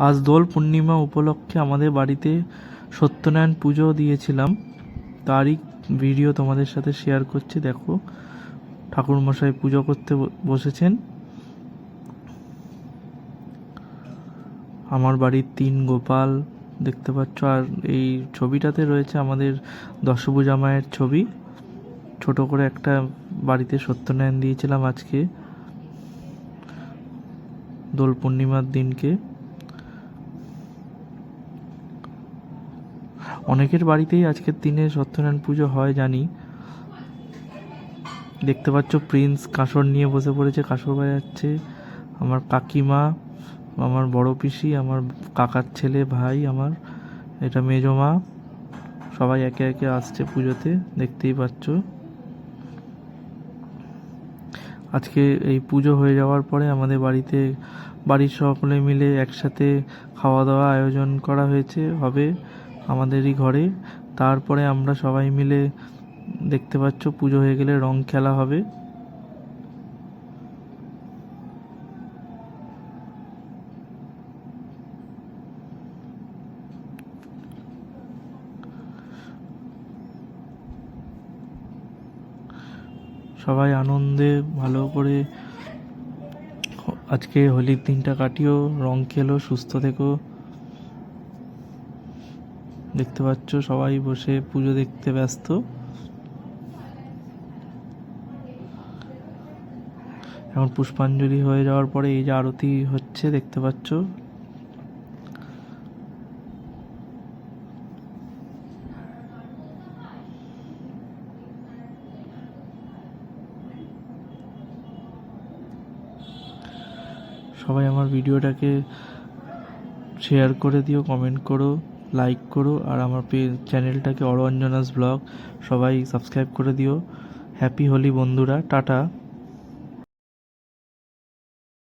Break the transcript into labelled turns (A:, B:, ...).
A: আজ দোল পূর্ণিমা উপলক্ষে আমাদের বাড়িতে সত্যনারায়ণ পুজো দিয়েছিলাম, তারই ভিডিও তোমাদের সাথে শেয়ার করছি। দেখো, ঠাকুরমশাই পুজো করতে বসেছেন। আমার বাড়ির 3 গোপাল দেখতে পাচ্ছ, আর এই ছবিটাতে রয়েছে আমাদের দশভুজা মায়ের ছবি। ছোট করে একটা বাড়িতে সত্যনারায়ণ দিয়েছিলাম আজকে দোল পূর্ণিমার দিনকে। অনেকের বাড়িতেই আজকের দিনে সত্যনারায়ণ পুজো হয় জানি। দেখতে পাচ্ছ প্রিন্স কাঁসর নিয়ে বসে পড়েছে, কাঁসর বাজাচ্ছে। আমার কাকিমা, আমার বড় পিসি, আমার কাকার ছেলে, ভাই, আমার এটা মেজো মা, সবাই একে একে আসছে পুজোতে, দেখতেই পাচ্ছ। আজকে এই পুজো হয়ে যাওয়ার পরে আমাদের বাড়িতে বাড়ির সকলে মিলে একসাথে খাওয়া দাওয়া আয়োজন করা হবে আমাদেরই ঘরে। তারপরে আমরা সবাই মিলে দেখতে পাচ্ছ পুজো হয়ে গেলে রং খেলা হবে। সবাই আনন্দে ভালো করে আজকে হোলির দিনটা কাটিও, রং খেলো, সুস্থ থেকো। দেখতে পাচ্ছ সবাই বসে পুজো দেখতে ব্যস্ত। এখন পুষ্পাঞ্জলি হয়ে যাওয়ার পরে এই যে আরতি হচ্ছে দেখতে পাচ্ছ। সবাই আমার ভিডিওটাকে শেয়ার করে দিও, কমেন্ট করো, লাইক করো, আর আমার চ্যানেলটাকে অরঞ্জনাস ব্লগ সবাই সাবস্ক্রাইব করে দিও। হ্যাপি হোলি বন্ধুরা, টাটা।